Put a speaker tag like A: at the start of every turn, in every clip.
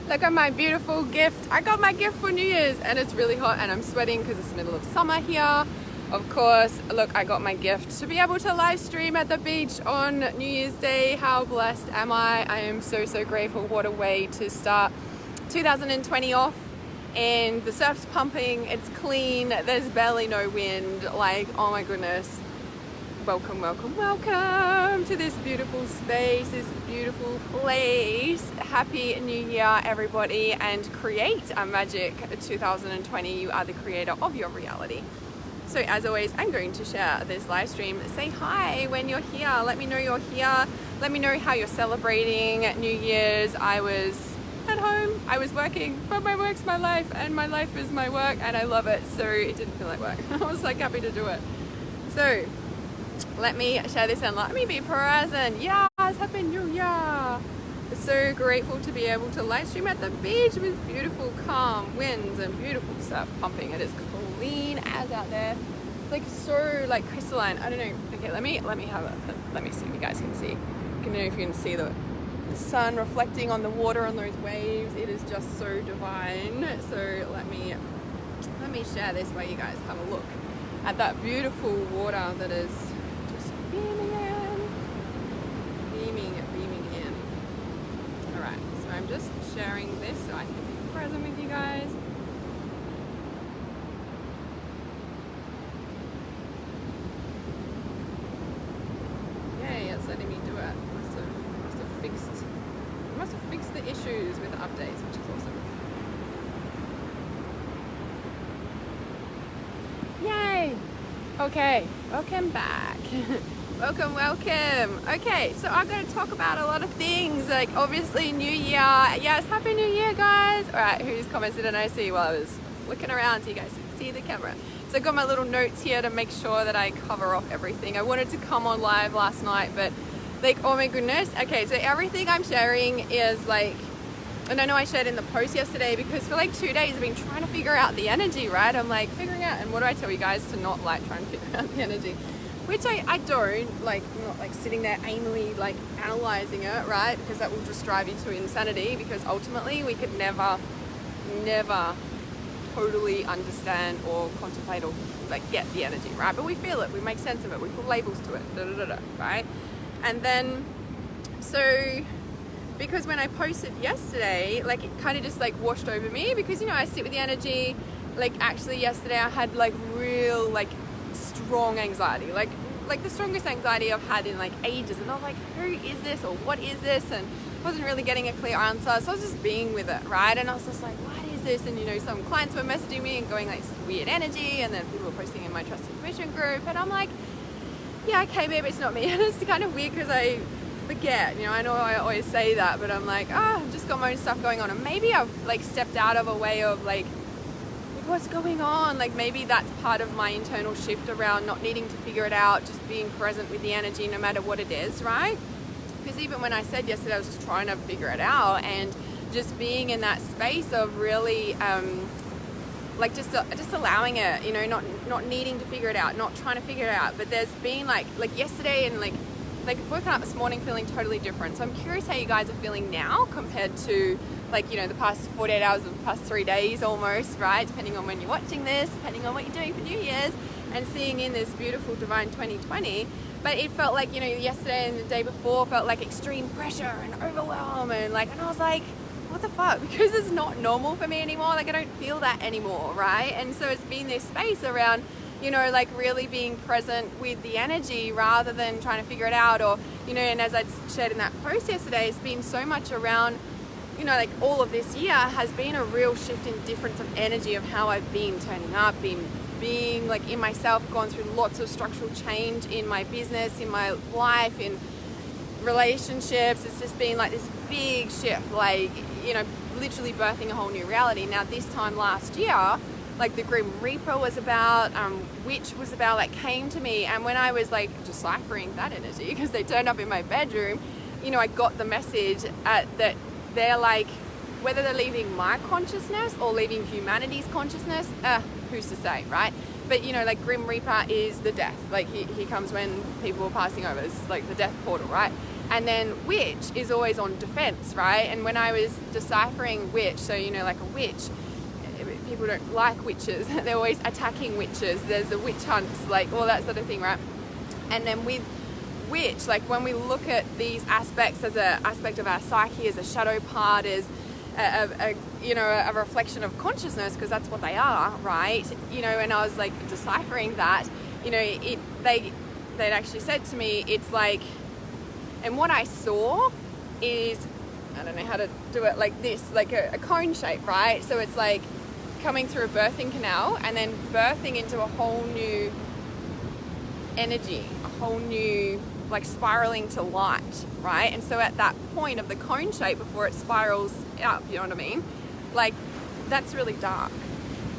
A: Look at my beautiful gift. I got my gift for New Year's and it's really hot and I'm sweating because it's the middle of summer here. Of course, look, I got my gift to be able to live stream at the beach on New Year's Day. How blessed am I? I am so, so grateful. What a way to start 2020 off. And the surf's pumping, it's clean, there's barely no wind. Like, oh my goodness. Welcome, welcome, welcome to this beautiful space, this beautiful place. Happy New Year, everybody, and create a magic 2020. You are the creator of your reality. So as always, I'm going to share this live stream. Say hi when you're here. Let me know you're here. Let me know how you're celebrating New Year's. I was at home, I was working, but my work's my life and my life is my work and I love it. So it didn't feel like work. I was like happy to do it. So let me share this and let me be present. Yes, Happy New Year. So grateful to be able to live stream at the beach with beautiful calm winds and beautiful surf pumping. It is clean as out there. It's like so like crystalline. I don't know. Okay, let me have a let me see if you guys can see. I don't know if you can see the sun reflecting on the water on those waves. It is just so divine. So let me share this while you guys have a look at that beautiful water that is just beaming in. All right, so I'm just sharing this so I can be present with you guys. Yay, it's letting me do it. Must have fixed the issues with the updates, which is awesome. Yay! Okay, welcome back. welcome. Okay, so I'm going to talk about a lot of things, like obviously New Year. Yes, Happy New Year, guys. All right, who's commented and I see while I was flicking around so you guys can see the camera. So I got my little notes here to make sure that I cover off everything. I wanted to come on live last night, but like, oh my goodness. Okay, so everything I'm sharing is like, and I know I shared in the post yesterday because for like 2 days I've been trying to figure out the energy, right? I'm like figuring out, and what do I tell you guys to not like try and figure out the energy? Which I don't, like, I'm not like sitting there aimlessly like analyzing it, right? Because that will just drive you to insanity, because ultimately we could never totally understand or contemplate or like get the energy, right? But we feel it, we make sense of it, we put labels to it, right? And then, so because when I posted yesterday, like it kind of just like washed over me, because, you know, I sit with the energy. Like actually yesterday I had like real like strong anxiety, like the strongest anxiety I've had in like ages. And I was like, who is this or what is this? And wasn't really getting a clear answer. So I was just being with it, right? And I was just like, what is this? And, you know, some clients were messaging me and going like weird energy, and then people were posting in my trust information group, and I'm like, yeah, okay, maybe it's not me. And it's kind of weird because I forget, you know, I know I always say that, but I'm like, I've just got my own stuff going on, and maybe I've like stepped out of a way of like what's going on. Like maybe that's part of my internal shift around not needing to figure it out, just being present with the energy no matter what it is, right? Because even when I said yesterday I was just trying to figure it out, and just being in that space of really like just allowing it, you know, not needing to figure it out, not trying to figure it out. But there's been like yesterday and like woken up this morning feeling totally different. So I'm curious how you guys are feeling now compared to like, you know, the past 48 hours of the past 3 days almost, right? Depending on when you're watching this, depending on what you're doing for New Year's, and seeing in this beautiful divine 2020. But it felt like, you know, yesterday and the day before felt like extreme pressure and overwhelm, and I was like, what the fuck? Because it's not normal for me anymore. Like I don't feel that anymore, right? And so it's been this space around, you know, like really being present with the energy rather than trying to figure it out, or, you know, and as I shared in that post yesterday, it's been so much around, you know, like all of this year has been a real shift in difference of energy of how I've been turning up, being like in myself, gone through lots of structural change in my business, in my life, in relationships. It's just been like this big shift, like, you know, literally birthing a whole new reality. Now this time last year, like the Grim Reaper was about, Witch was about, like came to me, and when I was like deciphering that energy, because they turned up in my bedroom, you know, I got the message that they're like, whether they're leaving my consciousness or leaving humanity's consciousness, who's to say, right? But, you know, like Grim Reaper is the death. Like he comes when people are passing over. It's like the death portal, right? And then witch is always on defense, right? And when I was deciphering witch, so like a witch, people don't like witches. They're always attacking witches. There's the witch hunts, like all that sort of thing, right? And then with witch, like when we look at these aspects as an aspect of our psyche, as a shadow part, as a reflection of consciousness, because that's what they are, right? And I was like deciphering that, they'd actually said to me, it's like, and what I saw is, I don't know how to do it like this, like a cone shape, right? So it's like coming through a birthing canal and then birthing into a whole new energy, a whole new, like spiraling to light, right? And so at that point of the cone shape before it spirals up, you know what I mean? Like that's really dark.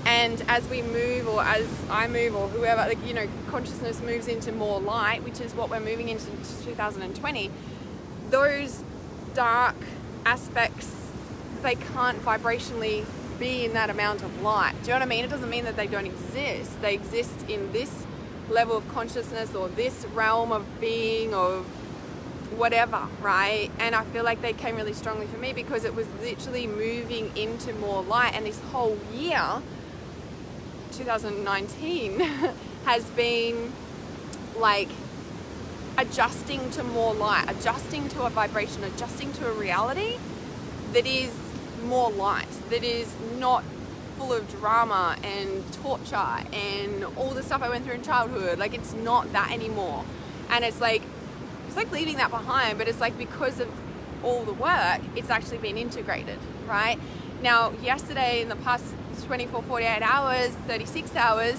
A: And as we move, or as I move, or whoever, like, consciousness moves into more light, which is what we're moving into 2020, those dark aspects, they can't vibrationally be in that amount of light. Do you know what I mean? It doesn't mean that they don't exist. They exist in this level of consciousness or this realm of being, of whatever, right? And I feel like they came really strongly for me because it was literally moving into more light. And this whole year, 2019, has been like adjusting to more light, adjusting to a vibration, adjusting to a reality that is more light, that is not full of drama and torture and all the stuff I went through in childhood. Like it's not that anymore. And it's like leaving that behind, but it's like because of all the work, it's actually been integrated, right? Now, yesterday, in the past 24, 48 hours, 36 hours,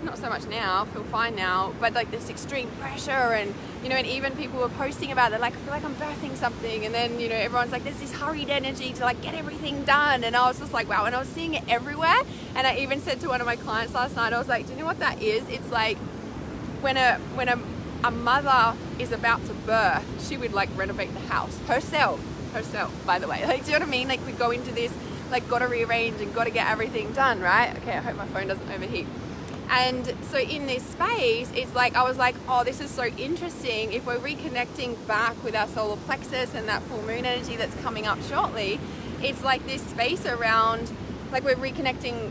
A: not so much now, I feel fine now, but like this extreme pressure and, and even people were posting about it, like, I feel like I'm birthing something. And then, everyone's like, there's this hurried energy to like get everything done. And I was just like, wow. And I was seeing it everywhere. And I even said to one of my clients last night, I was like, do you know what that is? It's like when a mother is about to birth, she would like renovate the house herself, by the way. Like, do you know what I mean? Like we go into this, like got to rearrange and got to get everything done, right? Okay, I hope my phone doesn't overheat. And so in this space, it's like, I was like, oh, this is so interesting. If we're reconnecting back with our solar plexus and that full moon energy that's coming up shortly, it's like this space around, like we're reconnecting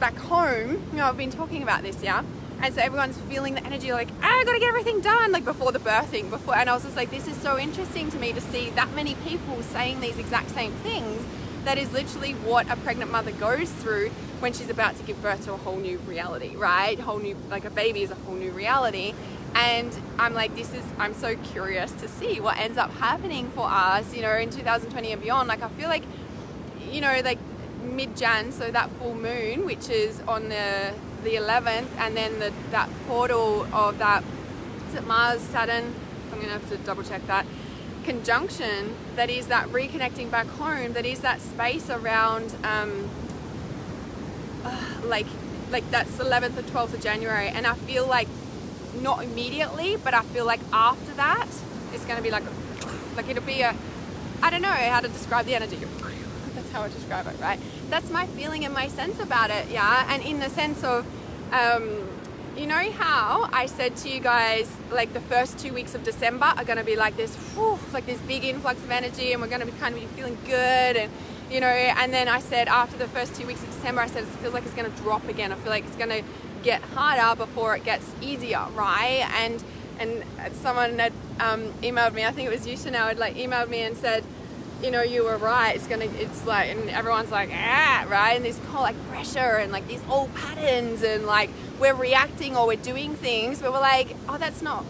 A: back home. I've been talking about this, yeah? And so everyone's feeling the energy like, I gotta get everything done, like before the birthing, and I was just like, this is so interesting to me to see that many people saying these exact same things. That is literally what a pregnant mother goes through when she's about to give birth to a whole new reality, right? Whole new, like a baby is a whole new reality. And I'm like, I'm so curious to see what ends up happening for us, in 2020 and beyond. Like, I feel like, like mid-Jan, so that full moon, which is on the 11th, and then that portal of that, is it Mars, Saturn? I'm gonna have to double check that. Conjunction, that is that reconnecting back home, that is that space around like that's 11th or 12th of January. And I feel like not immediately, but I feel like after that it's going to be like it'll be I don't know how to describe the energy. That's how I describe it, right? That's my feeling and my sense about it, yeah. And in the sense of how I said to you guys, like the first 2 weeks of December are going to be like this, like this big influx of energy, and we're going to be kind of feeling good, and and then I said after the first 2 weeks of December, I said it feels like it's going to drop again. I feel like it's going to get harder before it gets easier, right? And someone had emailed me, I think it was you, Chanel, had like emailed me and said, you were right, it's like, and everyone's like, right? And this whole like pressure and like these old patterns, and like we're reacting or we're doing things, but we're like, oh, that's not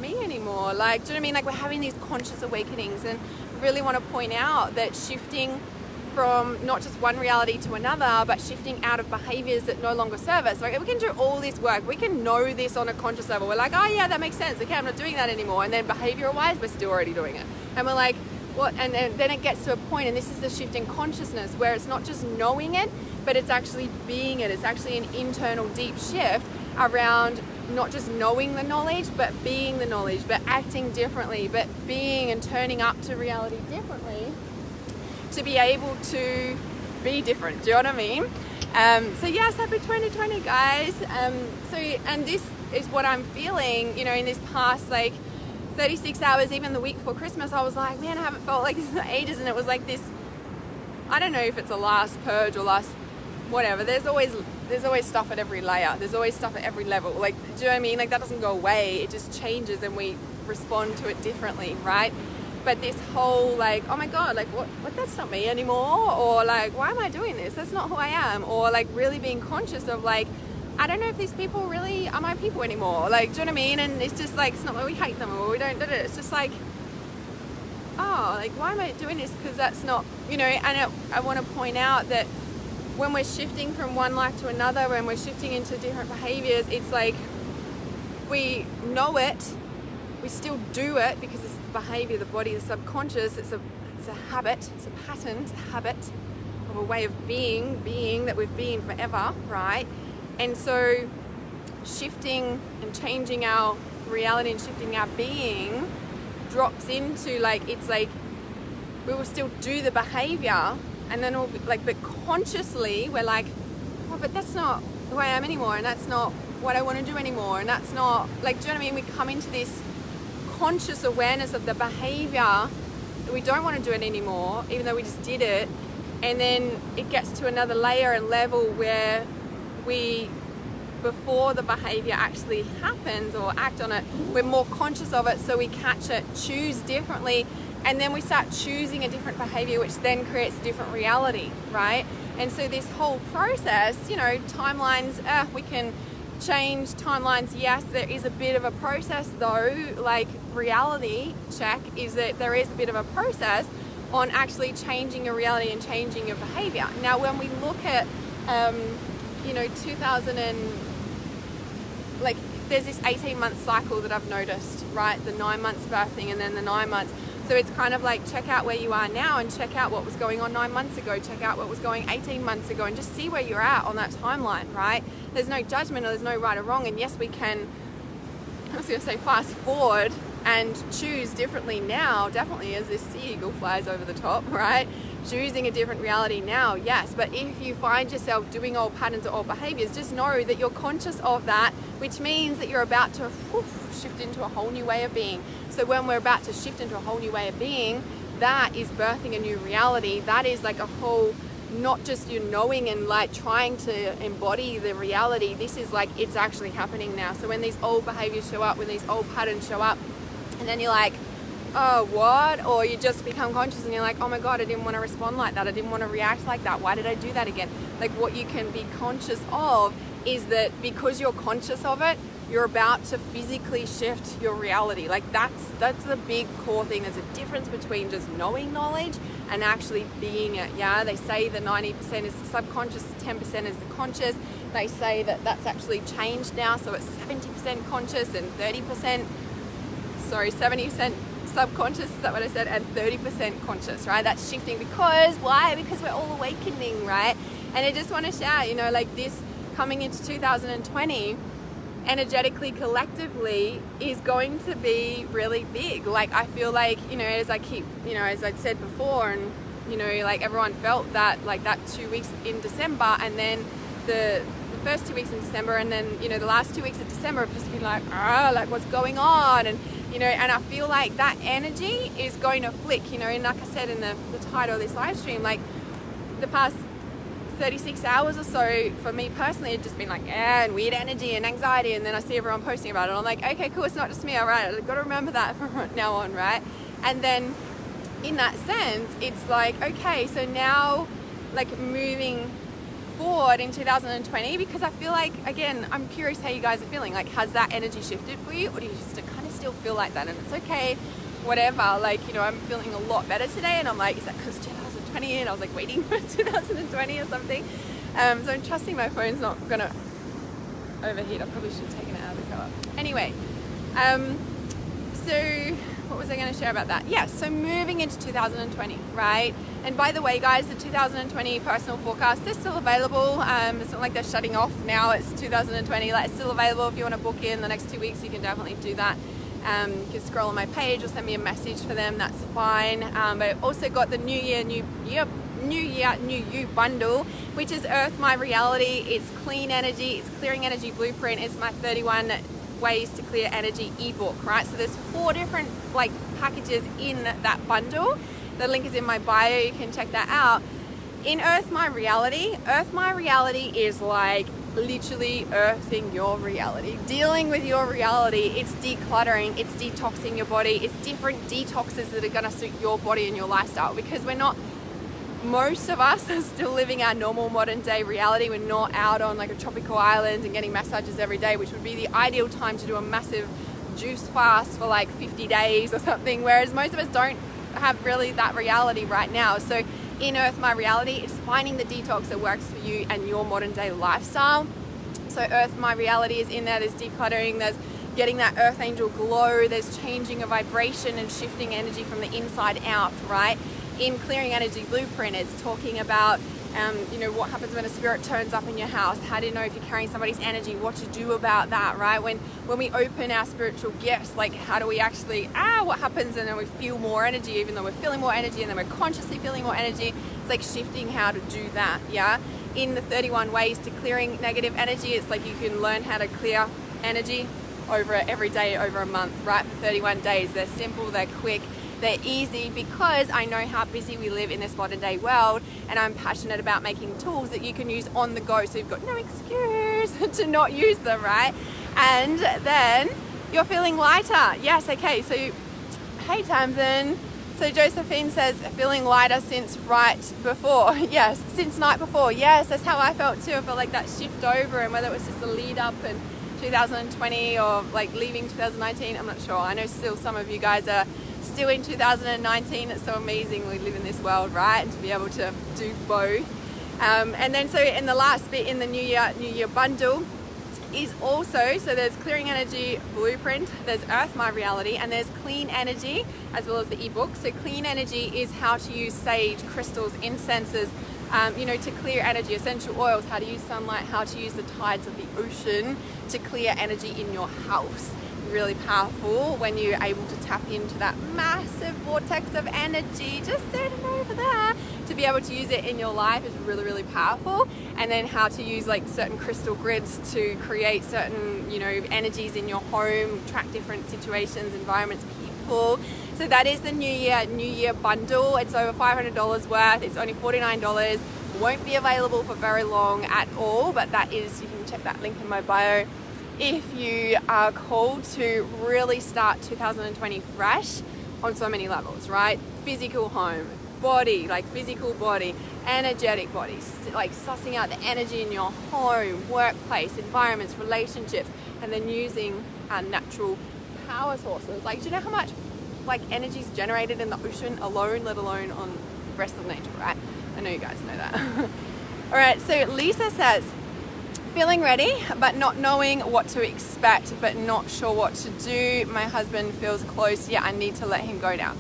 A: me anymore. Like, do you know what I mean? Like we're having these conscious awakenings, and really want to point out that shifting from not just one reality to another, but shifting out of behaviors that no longer serve us. Like we can do all this work, we can know this on a conscious level. We're like, oh yeah, that makes sense. Okay, I'm not doing that anymore. And then behavioral wise, we're still already doing it. And we're like, what? And then it gets to a point, and this is the shift in consciousness, where it's not just knowing it, but it's actually being it. It's actually an internal deep shift around not just knowing the knowledge, but being the knowledge, but acting differently, but being and turning up to reality differently to be able to be different. Do you know what I mean? So yes, happy 2020, guys. And this is what I'm feeling, in this past like 36 hours, even the week before Christmas, I was like, man, I haven't felt like this in ages. And it was like this, I don't know if it's a last purge or last whatever. There's always stuff at every layer. There's always stuff at every level. Like, do you know what I mean? Like, that doesn't go away. It just changes and we respond to it differently, right? But this whole like, oh my God, like what that's not me anymore. Or like, why am I doing this? That's not who I am. Or like really being conscious of like, I don't know if these people really are my people anymore. Like, do you know what I mean? And it's just like, it's not that we hate them or we don't do it. It's just like, oh, like, why am I doing this? Because that's not, you know, and I want to point out that when we're shifting from one life to another, when we're shifting into different behaviors, it's like, we know it, we still do it because it's the behavior, the body, the subconscious, it's a habit, it's a pattern, it's a habit of a way of being that we've been forever, right? And so shifting and changing our reality and shifting our being drops into like, it's like we will still do the behavior and then we'll be like, but consciously we're like, oh, but that's not who I am anymore, and that's not what I want to do anymore, and that's not like, do you know what I mean? We come into this conscious awareness of the behavior that we don't want to do it anymore, even though we just did it, and then it gets to another layer and level where we, before the behavior actually happens or act on it, we're more conscious of it, so we catch it, choose differently, and then we start choosing a different behavior, which then creates a different reality, right? And so this whole process, you know, timelines, we can change timelines. Yes, there is a bit of a process though. Like, reality check is that there is a bit of a process on actually changing your reality and changing your behavior. Now, when we look at, you know, 2000 and like, there's this 18-month cycle that I've noticed, right? The 9 months birthing and then the 9 months. So it's kind of like, check out where you are now and check out what was going on 9 months ago, check out what was going 18 months ago, and just see where you're at on that timeline, right? There's no judgment or there's no right or wrong. And yes, we can, I was going to say, fast forward and choose differently now, definitely, as this sea eagle flies over the top, right? Choosing a different reality now, yes. But if you find yourself doing old patterns or old behaviors, just know that you're conscious of that, which means that you're about to shift into a whole new way of being. So when we're about to shift into a whole new way of being, that is birthing a new reality. That is like a whole, not just you knowing and like trying to embody the reality. This is like, it's actually happening now. So when these old behaviors show up, when these old patterns show up, and then you're like, oh, what? Or you just become conscious and you're like, oh my God, I didn't want to respond like that. I didn't want to react like that. Why did I do that again? Like, what you can be conscious of is that because you're conscious of it, you're about to physically shift your reality. Like, that's the big core thing. There's a difference between just knowing knowledge and actually being it. Yeah, they say the 90% is the subconscious, 10% is the conscious. They say that that's actually changed now, so it's 70% conscious and 70% subconscious, is that what I said? And 30% conscious, right? That's shifting because, why? Because we're all awakening, right? And I just want to shout, you know, like, this coming into 2020, energetically, collectively, is going to be really big. Like, I feel like, you know, as I keep, you know, as I'd said before, and, you know, like, everyone felt that, like, that 2 weeks in December, and then the first 2 weeks in December, and then, you know, the last 2 weeks of December have just been like, like, what's going on? And, you know, and I feel like that energy is going to flick, you know, and like I said in the title of this live stream, like, the past 36 hours or so for me personally, it's just been like, and weird energy and anxiety, and then I see everyone posting about it, and I'm like, okay, cool, it's not just me, all right, I've got to remember that from now on, right? And then in that sense, it's like, okay, so now, like, moving forward in 2020, because I feel like, again, I'm curious how you guys are feeling. Like, has that energy shifted for you, or do you just kind of still feel like that? And it's okay, whatever. Like, you know, I'm feeling a lot better today, and I'm like, is that because 2020? And I was like waiting for 2020 or something. So I'm trusting my phone's not gonna overheat. I probably should have taken it out of the cover. Anyway, so what was I going to share about that? Yeah, so moving into 2020, right? And by the way, guys, the 2020 personal forecast is still available. It's not like they're shutting off now. It's 2020. Like, it's still available. If you want to book in the next 2 weeks, you can definitely do that. You can scroll on my page or send me a message for them. That's fine. But I've also got the New Year, New You bundle, which is Earth My Reality. It's clean energy. It's clearing energy blueprint. It's my 31 Ways to Clear Energy ebook, right? So there's 4 different like packages in that bundle. The link is in my bio, you can check that out. In Earth My Reality is like literally earthing your reality, dealing with your reality. It's decluttering, it's detoxing your body, it's different detoxes that are going to suit your body and your lifestyle, because most of us are still living our normal modern day reality. We're not out on like a tropical island and getting massages every day, which would be the ideal time to do a massive juice fast for like 50 days or something, whereas most of us don't have really that reality right now. So in Earth My Reality, it's finding the detox that works for you and your modern day lifestyle. So Earth My Reality is in there. There's decluttering, there's getting that earth angel glow, there's changing a vibration and shifting energy from the inside out, right? In Clearing Energy Blueprint, it's talking about what happens when a spirit turns up in your house, how do you know if you're carrying somebody's energy, what to do about that, right? When we open our spiritual gifts, like how do we actually, what happens, and then we feel more energy, even though we're feeling more energy, and then we're consciously feeling more energy. It's like shifting how to do that, yeah? In the 31 Ways to Clearing Negative Energy, it's like you can learn how to clear energy every day over a month, right? For 31 days. They're simple, they're quick, they're easy, because I know how busy we live in this modern day world, and I'm passionate about making tools that you can use on the go, so you've got no excuse to not use them, right? And then you're feeling lighter. Yes, okay, so hey Tamsin. So Josephine says, feeling lighter since right before. Yes, since night before. Yes, that's how I felt too. I felt like that shift over, and whether it was just a lead up in 2020 or like leaving 2019, I'm not sure. I know still some of you guys are still in 2019. It's so amazing we live in this world, right? And to be able to do both. And then so in the last bit in the New Year bundle is also, so there's Clearing Energy Blueprint, there's Earth My Reality, and there's Clean Energy as well as the ebook. So Clean Energy is how to use sage, crystals, incenses, to clear energy, essential oils, how to use sunlight, how to use the tides of the ocean to clear energy in your house. Really powerful when you're able to tap into that massive vortex of energy just sitting over there. To be able to use it in your life is really, really powerful. And then how to use like certain crystal grids to create certain, energies in your home, track different situations, environments, people. So that is the New Year bundle. It's over $500 worth. It's only $49. Won't be available for very long at all, but that is, you can check that link in my bio. If you are called to really start 2020 fresh on so many levels, right? Physical home, body, like physical body, energetic body, like sussing out the energy in your home, workplace, environments, relationships, and then using our natural power sources. Like, do you know how much like energy is generated in the ocean alone, let alone on the rest of nature, right? I know you guys know that. All right, so Lisa says, feeling ready, but not knowing what to expect, but not sure what to do. My husband feels close. Yeah, I need to let him go now.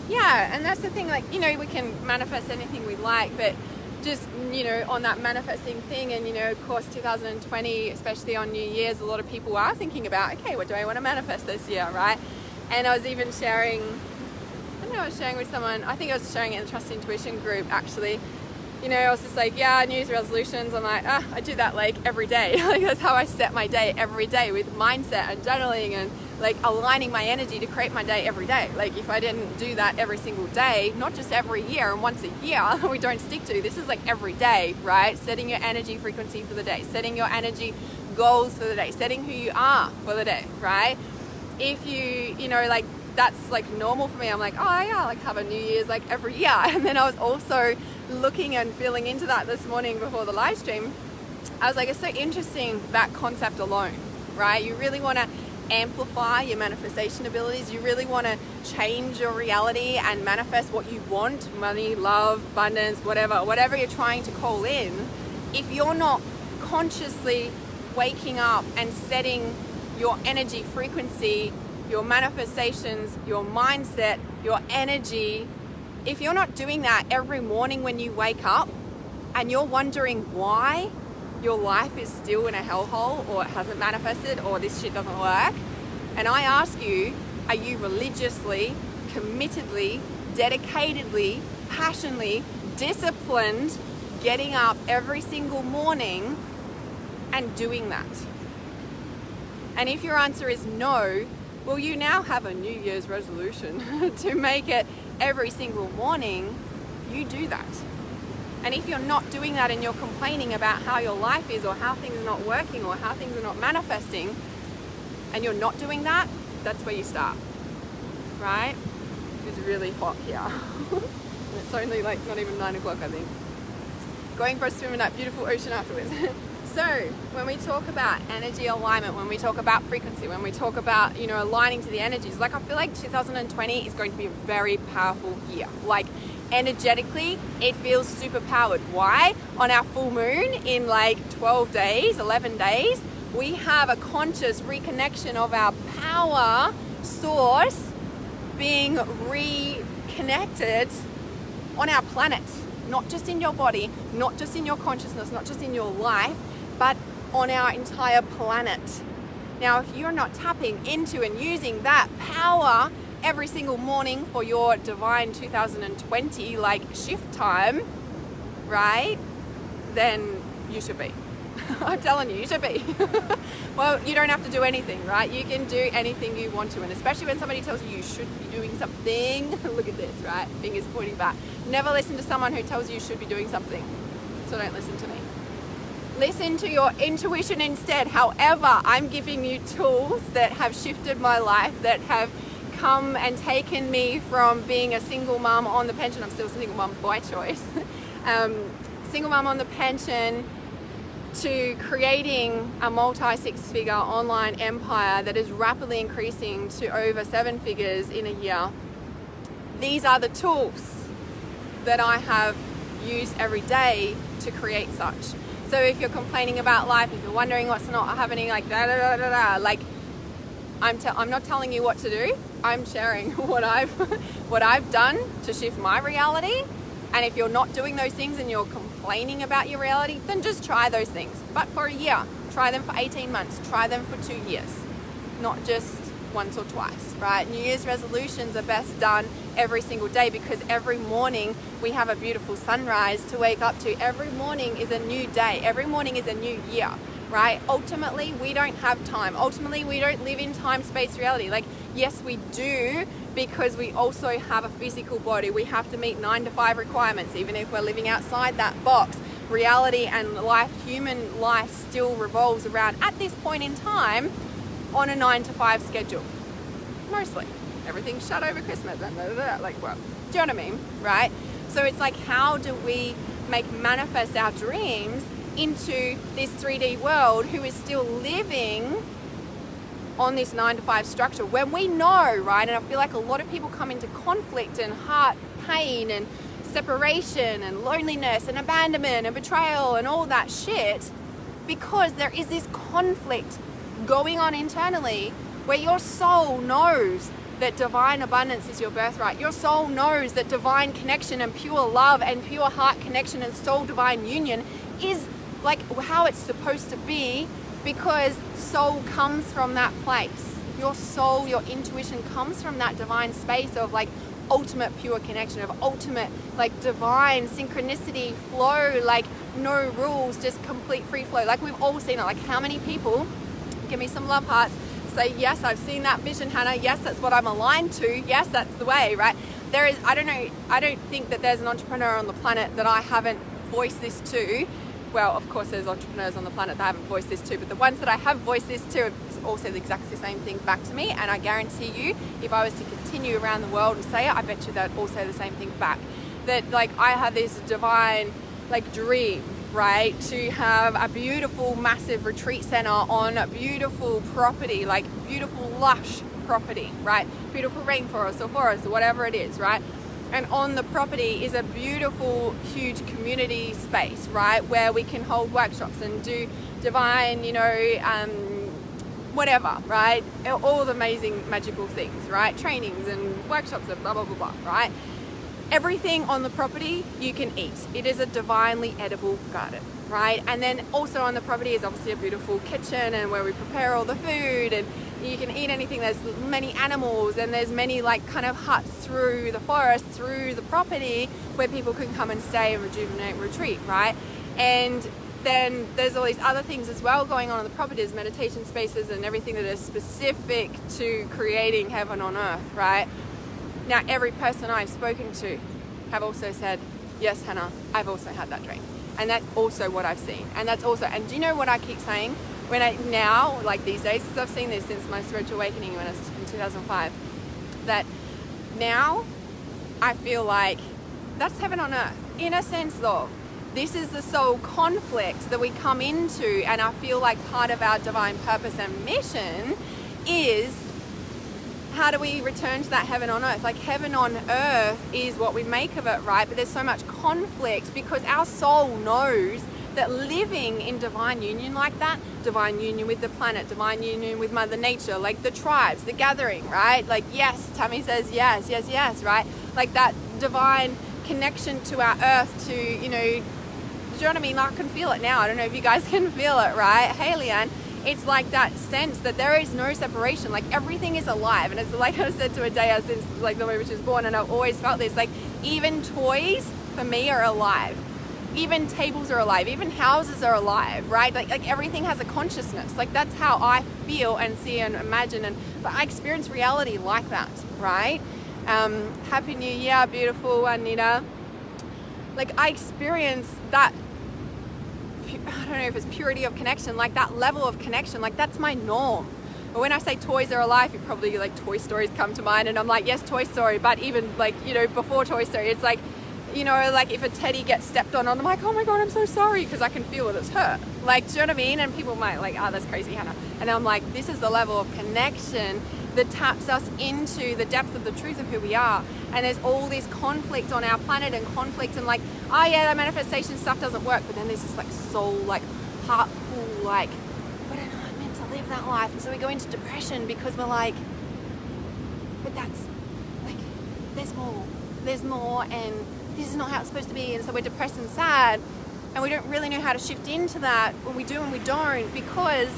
A: Yeah, and that's the thing, like, we can manifest anything we like, but just, on that manifesting thing, and, of course, 2020, especially on New Year's, a lot of people are thinking about, okay, what do I want to manifest this year, right? And I was even sharing, I was sharing with someone, I think I was sharing it in the Trust Intuition group, actually. I was just like, yeah, New Year's resolutions. I'm like, I do that like every day. Like that's how I set my day every day, with mindset and journaling and like aligning my energy to create my day every day. Like if I didn't do that every single day, not just every year and once a year, we don't stick to. This is like every day, right? Setting your energy frequency for the day, setting your energy goals for the day, setting who you are for the day, right? If you, like that's like normal for me. I'm like, oh yeah, like have a New Year's like every year. And then I was also looking and feeling into that this morning before the live stream. I was like, it's so interesting, that concept alone, right? You really want to amplify your manifestation abilities. You really want to change your reality and manifest what you want, money, love, abundance, whatever you're trying to call in. If you're not consciously waking up and setting your energy frequency, your manifestations, your mindset, your energy, if you're not doing that every morning when you wake up and you're wondering why your life is still in a hellhole, or it hasn't manifested, or this shit doesn't work, and I ask you, are you religiously, committedly, dedicatedly, passionately, disciplined, getting up every single morning and doing that? And if your answer is no, well, you now have a New Year's resolution to make it every single morning. You do that. And if you're not doing that and you're complaining about how your life is or how things are not working or how things are not manifesting, and you're not doing that, that's where you start, right? It's really hot here. It's only like not even 9 o'clock, I think. Going for a swim in that beautiful ocean afterwards. So when we talk about energy alignment, when we talk about frequency, when we talk about, aligning to the energies, like I feel like 2020 is going to be a very powerful year. Like energetically, it feels super powered. Why? On our full moon in like 12 days, 11 days, we have a conscious reconnection of our power source being reconnected on our planet. Not just in your body, not just in your consciousness, not just in your life, but on our entire planet. Now, if you're not tapping into and using that power every single morning for your divine 2020 like shift time, right, then you should be. I'm telling you, you should be. Well, you don't have to do anything, right? You can do anything you want to, and especially when somebody tells you you should be doing something. Look at this, right? Fingers pointing back. Never listen to someone who tells you you should be doing something. So don't listen to me. Listen to your intuition instead. However, I'm giving you tools that have shifted my life, that have come and taken me from being a single mom on the pension. I'm still a single mom by choice. Single mom on the pension, to creating a multi-six-figure online empire that is rapidly increasing to over 7 figures in a year. These are the tools that I have used every day to create such. So if you're complaining about life, if you're wondering what's not happening, like like I'm not telling you what to do. I'm sharing what I've done to shift my reality. And if you're not doing those things and you're complaining about your reality, then just try those things. But for a year, try them for 18 months, try them for 2 years, not just once or twice, right? New Year's resolutions are best done every single day, because every morning we have a beautiful sunrise to wake up to. Every morning is a new day. Every morning is a new year, right? Ultimately, we don't have time. Ultimately, we don't live in time, space, reality. Like, yes, we do, because we also have a physical body. We have to meet 9 to 5 requirements, even if we're living outside that box. Reality and life, human life, still revolves around, at this point in time, on a 9 to 5 schedule. Mostly. Everything's shut over Christmas. Like, well, do you know what I mean? Right? So it's like, how do we manifest our dreams into this 3D world who is still living on this 9 to 5 structure, when we know, right? And I feel like a lot of people come into conflict and heart pain and separation and loneliness and abandonment and betrayal and all that shit, because there is this conflict going on internally where your soul knows that divine abundance is your birthright. Your soul knows that divine connection and pure love and pure heart connection and soul divine union is like how it's supposed to be, because soul comes from that place. Your soul, your intuition comes from that divine space of like ultimate pure connection, of ultimate like divine synchronicity, flow, like no rules, just complete free flow. Like, we've all seen it. Like, how many people, give me some love hearts, say, yes, I've seen that vision, Hannah. Yes, that's what I'm aligned to. Yes, that's the way, right? There is, I don't think that there's an entrepreneur on the planet that I haven't voiced this to. Well, of course, there's entrepreneurs on the planet that I haven't voiced this to, but the ones that I have voiced this to have all said exactly the same thing back to me. And I guarantee you, if I was to continue around the world and say it, I bet you they'd all say the same thing back. That, like, I have this divine, like, dream, right, to have a beautiful, massive retreat center on a beautiful property, like beautiful, lush property, right? Beautiful rainforest or forest or whatever it is, right? And on the property is a beautiful, huge community space, right? Where we can hold workshops and do divine, whatever, right? All the amazing, magical things, right? Trainings and workshops and blah, blah, blah, blah, right? Everything on the property you can eat. It is a divinely edible garden, right? And then also on the property is obviously a beautiful kitchen and where we prepare all the food, and you can eat anything. There's many animals, and there's many like kind of huts through the forest, through the property, where people can come and stay and rejuvenate, retreat, right? And then there's all these other things as well going on in the properties, meditation spaces and everything that is specific to creating heaven on earth, right? Now, every person I've spoken to have also said, yes, Hannah, I've also had that dream. And that's also what I've seen. And that's also, and do you know what I keep saying? Now, like these days, because I've seen this since my spiritual awakening when I was in 2005, that now I feel like that's heaven on earth, in a sense of, this is the soul conflict that we come into, and I feel like part of our divine purpose and mission is, how do we return to that heaven on earth? Like, heaven on earth is what we make of it, right? But there's so much conflict because our soul knows that living in divine union like that, divine union with the planet, divine union with Mother Nature, like the tribes, the gathering, right? Like, yes, Tammy says yes, yes, yes, right? Like that divine connection to our earth, to, you know, do you know what I mean? I can feel it now. I don't know if you guys can feel it, right? Hey, Leanne, it's like that sense that there is no separation. Like, everything is alive. And it's like I said to Adea since like the moment she was born, and I've always felt this, like, even toys for me are alive. Even tables are alive. Even houses are alive, right? Like everything has a consciousness. Like, that's how I feel and see and imagine. But I experience reality like that, right? Happy New Year, beautiful Anita. Like, I experience that, I don't know if it's purity of connection, like that level of connection, like that's my norm. But when I say toys are alive, you probably, like, Toy Stories come to mind, and I'm like, yes, Toy Story, but even, like, you know, before Toy Story, it's like, you know, like if a teddy gets stepped on, I'm like, oh my God, I'm so sorry, because I can feel that it's hurt. Like, do you know what I mean? And people might like, oh, that's crazy, Hannah. And I'm like, this is the level of connection that taps us into the depth of the truth of who we are. And there's all this conflict on our planet, and conflict, and like, oh yeah, that manifestation stuff doesn't work. But then there's this like soul, like heart pull, like, but I'm not meant to live that life. And so we go into depression because we're like, but that's like, there's more, and this is not how it's supposed to be. And so we're depressed and sad, and we don't really know how to shift into that when we do and we don't, because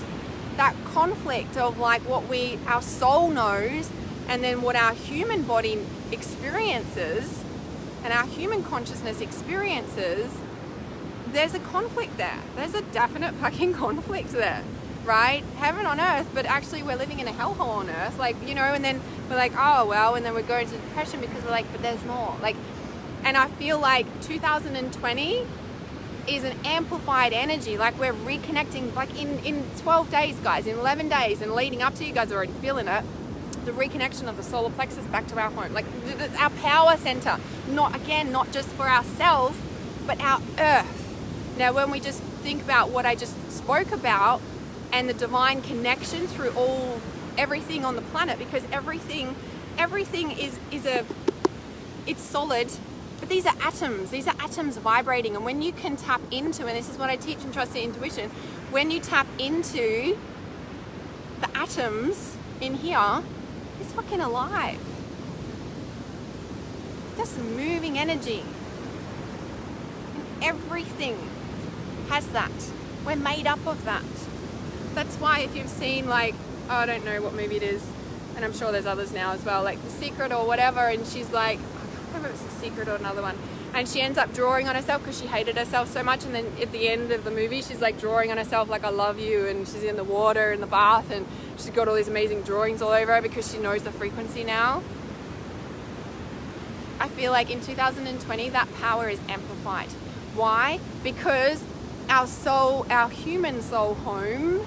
A: that conflict of like what our soul knows and then what our human body experiences and our human consciousness experiences, there's a conflict there. There's a definite fucking conflict there, right? Heaven on earth, but actually we're living in a hellhole on earth, like, you know, and then we're like, oh well, and then we're going to depression because we're like, but there's more. Like, and I feel like 2020 is an amplified energy. Like, we're reconnecting, like in 12 days, guys, in 11 days, and leading up to, you guys are already feeling it, the reconnection of the solar plexus back to our home, like our power center, not just for ourselves, but our earth. Now, when we just think about what I just spoke about and the divine connection through everything on the planet, because everything is it's solid. But these are atoms vibrating. And when you can tap into, and this is what I teach in Trust Your Intuition, when you tap into the atoms in here, it's fucking alive. Just moving energy. And everything has that. We're made up of that. That's why if you've seen, like, oh, I don't know what movie it is, and I'm sure there's others now as well, like The Secret or whatever, and she's like, I don't remember if it's The Secret or another one, and she ends up drawing on herself because she hated herself so much, and then at the end of the movie she's like drawing on herself like, I love you, and she's in the water in the bath, and she's got all these amazing drawings all over her because she knows the frequency now. I feel like in 2020 that power is amplified. Why? Because our soul, our human soul home,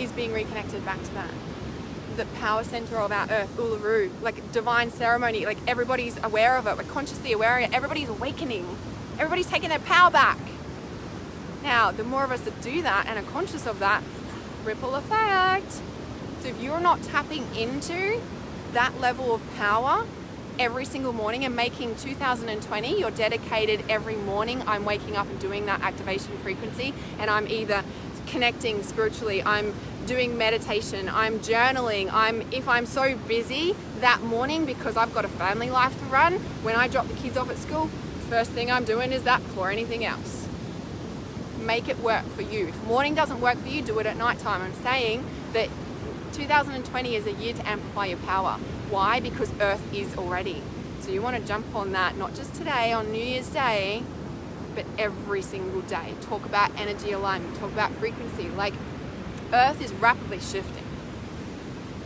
A: is being reconnected back to that. The power center of our earth, Uluru, like divine ceremony, like everybody's aware of it, we're consciously aware of it, everybody's awakening, everybody's taking their power back. Now, the more of us that do that and are conscious of that, ripple effect. So if you're not tapping into that level of power every single morning and making 2020 you're dedicated every morning, I'm waking up and doing that activation frequency, and I'm either connecting spiritually, I'm doing meditation, I'm journaling, if I'm so busy that morning because I've got a family life to run, when I drop the kids off at school, first thing I'm doing is that before anything else. Make it work for you. If morning doesn't work for you, do it at night time. I'm saying that 2020 is a year to amplify your power. Why? Because Earth is already. So you want to jump on that, not just today, on New Year's Day, it every single day. Talk about energy alignment, talk about frequency. Like, Earth is rapidly shifting.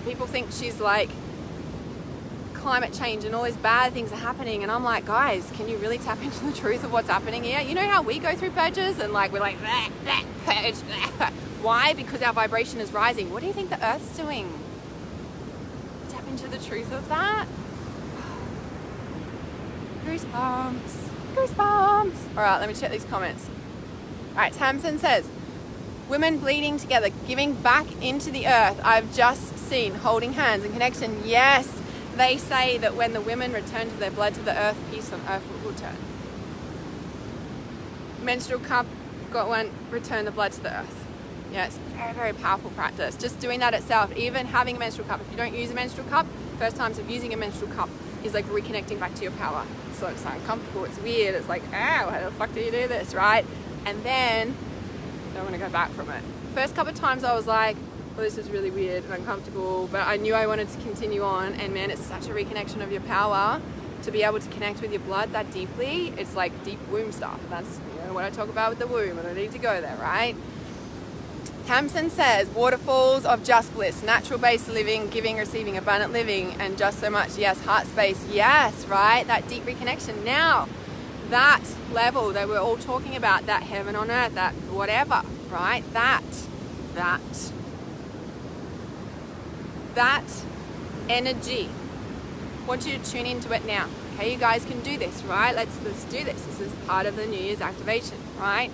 A: People think she's like climate change and all these bad things are happening, and I'm like, guys, can you really tap into the truth of what's happening here? You know how we go through purges and like we're like purge. Why? Because our vibration is rising. What do you think the Earth's doing? Tap into the truth of that. Goosebumps. All right, let me check these comments. All right, Tamsin says, women bleeding together, giving back into the earth. I've just seen holding hands and connection. Yes, they say that when the women return to their blood to the earth, peace on earth will return. Menstrual cup, got one, return the blood to the earth. Yeah, it's a very, very powerful practice. Just doing that itself, even having a menstrual cup. If you don't use a menstrual cup, first times of using a menstrual cup is like reconnecting back to your power. So it's uncomfortable, it's weird, it's like, ow, how the fuck do you do this, right? And then, I don't want to go back from it. First couple of times I was like, well, this is really weird and uncomfortable, but I knew I wanted to continue on, and man, it's such a reconnection of your power to be able to connect with your blood that deeply. It's like deep womb stuff. That's, you know, what I talk about with the womb. I don't need to go there, right? Tamsin says, waterfalls of just bliss, natural-based living, giving, receiving, abundant living, and just so much. Yes, heart space. Yes, right? That deep reconnection. Now, that level that we're all talking about, that heaven on earth, that whatever, right? That energy. I want you to tune into it now. Okay, you guys can do this, right? Let's do this. This is part of the New Year's activation, right?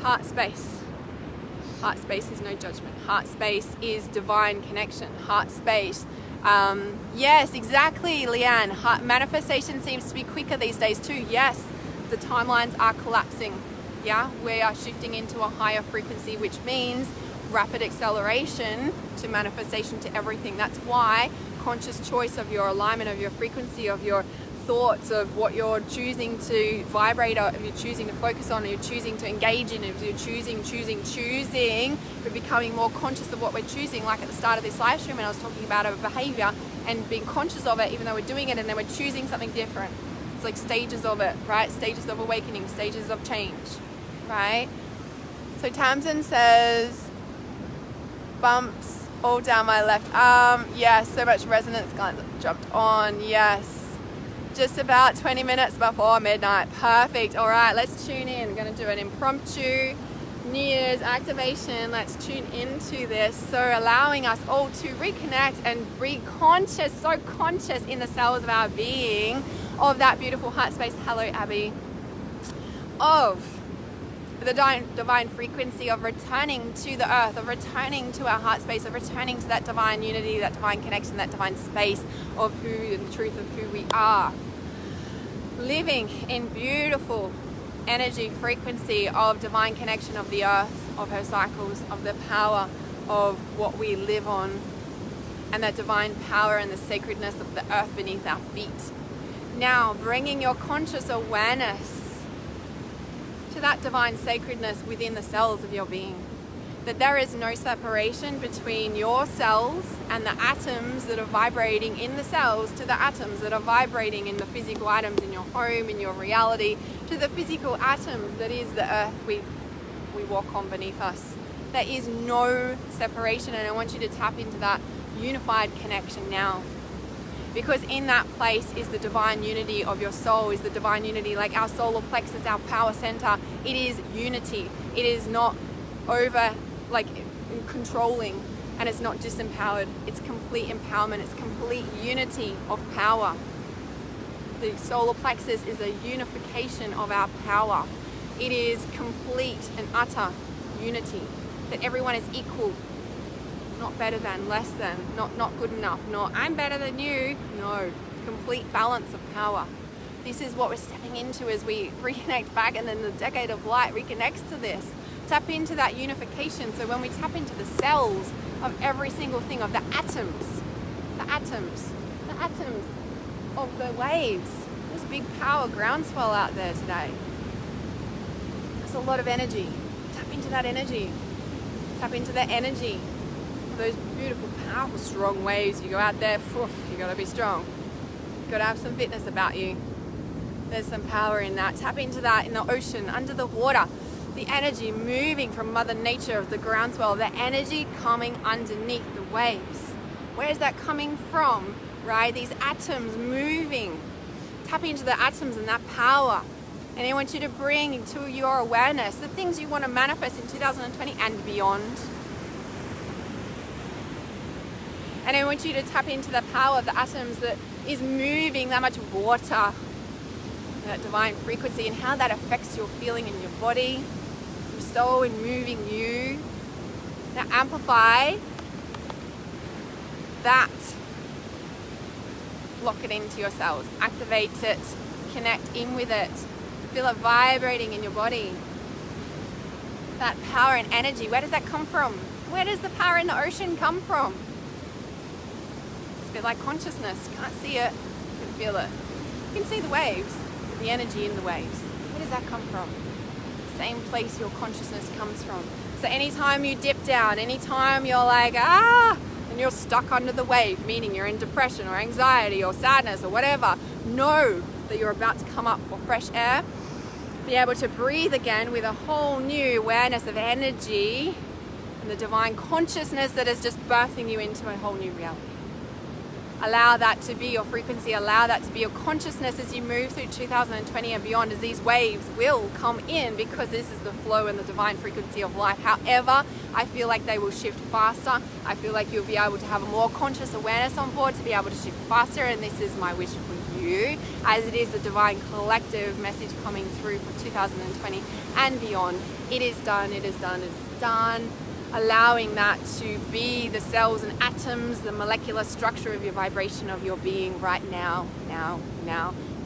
A: Heart space. Heart space is no judgment. Heart space is divine connection. Heart space. Yes, exactly, Leanne. Manifestation seems to be quicker these days too. Yes, the timelines are collapsing. Yeah, we are shifting into a higher frequency, which means rapid acceleration to manifestation to everything. That's why conscious choice of your alignment, of your frequency, of your thoughts, of what you're choosing to vibrate, or if you're choosing to focus on, or you're choosing to engage in, if you're choosing, we're becoming more conscious of what we're choosing. Like at the start of this live stream when I was talking about a behavior and being conscious of it, even though we're doing it, and then we're choosing something different. It's like stages of it, right? Stages of awakening, stages of change, right? So Tamsin says, bumps all down my left arm. Yes, so much resonance, guys. Jumped on. Yes. Just about 20 minutes before midnight. Perfect. All right, let's tune in. I'm going to do an impromptu New Year's activation. Let's tune into this. So allowing us all to reconnect and be conscious, so conscious in the cells of our being of that beautiful heart space. Hello, Abby. Of the divine frequency of returning to the earth, of returning to our heart space, of returning to that divine unity, that divine connection, that divine space of who and the truth of who we are. Living in beautiful energy, frequency of divine connection of the earth, of her cycles, of the power of what we live on, and that divine power and the sacredness of the earth beneath our feet. Now, bringing your conscious awareness to that divine sacredness within the cells of your being. That there is no separation between your cells and the atoms that are vibrating in the cells to the atoms that are vibrating in the physical items in your home, in your reality, to the physical atoms that is the earth we walk on beneath us. There is no separation, and I want you to tap into that unified connection now. Because in that place is the divine unity of your soul, is the divine unity, like our solar plexus, our power center. It is unity. It is not over, like, controlling, and it's not disempowered. It's complete empowerment. It's complete unity of power. The solar plexus is a unification of our power. It is complete and utter unity, that everyone is equal. Not better than, less than, not good enough, not I'm better than you. No, complete balance of power. This is what we're stepping into as we reconnect back, and then the decade of light reconnects to this. Tap into that unification. So when we tap into the cells of every single thing, of the atoms of the waves, this big power groundswell out there today. There's a lot of energy. Tap into that energy. Tap into the energy. Those beautiful, powerful, strong waves. You go out there, you gotta be strong. Got to have some fitness about you. There's some power in that. Tap into that in the ocean, under the water. The energy moving from Mother Nature of the groundswell, the energy coming underneath the waves. Where's that coming from, right? These atoms moving. Tap into the atoms and that power. And I want you to bring to your awareness the things you want to manifest in 2020 and beyond. And I want you to tap into the power of the atoms that is moving that much water, that divine frequency, and how that affects your feeling in your body, your soul, and moving you. Now amplify that. Lock it into your cells. Activate it. Connect in with it. Feel it vibrating in your body. That power and energy, where does that come from? Where does the power in the ocean come from? It's a bit like consciousness. You can't see it, you can feel it. You can see the waves, the energy in the waves. Where does that come from? Same place your consciousness comes from. So anytime you dip down, anytime you're like, and you're stuck under the wave, meaning you're in depression or anxiety or sadness or whatever, know that you're about to come up for fresh air. Be able to breathe again with a whole new awareness of energy and the divine consciousness that is just birthing you into a whole new reality. Allow that to be your frequency, allow that to be your consciousness as you move through 2020 and beyond, as these waves will come in, because this is the flow and the divine frequency of life. However, I feel like they will shift faster. I feel like you'll be able to have a more conscious awareness on board to be able to shift faster, and this is my wish for you, as it is the divine collective message coming through for 2020 and beyond. It is done, it is done, it is done. Allowing that to be the cells and atoms, the molecular structure of your vibration of your being right now.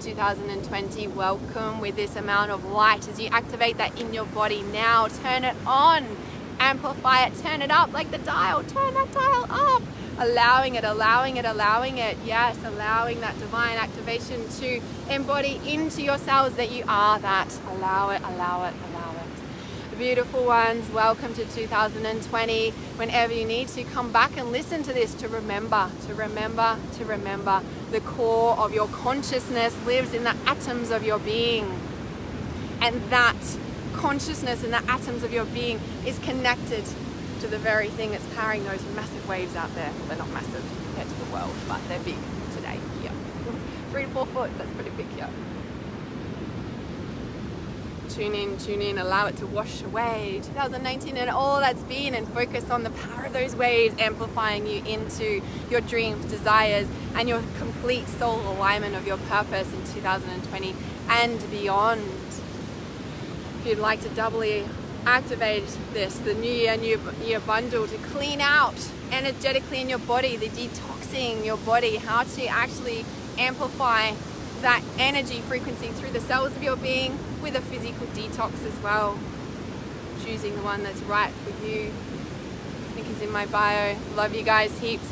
A: 2020, welcome with this amount of light as you activate that in your body now. Turn it on, amplify it, turn it up like the dial, turn that dial up. Allowing it, allowing it, allowing it. Yes, allowing that divine activation to embody into your cells that you are that. Allow it, allow it, allow it. Beautiful ones, welcome to 2020. Whenever you need to, come back and listen to this to remember the core of your consciousness lives in the atoms of your being, and that consciousness and the atoms of your being is connected to the very thing that's powering those massive waves out there. They're not massive compared to the world, but they're big today here. 3 to 4 foot, that's pretty big here. Tune in, allow it to wash away 2019 and all that's been, and focus on the power of those waves amplifying you into your dreams, desires, and your complete soul alignment of your purpose in 2020 and beyond. If you'd like to doubly activate this, the New Year bundle, to clean out energetically in your body, the detoxing your body, how to actually amplify that energy frequency through the cells of your being with a physical detox as well. Choosing the one that's right for you. Link is in my bio. Love you guys heaps.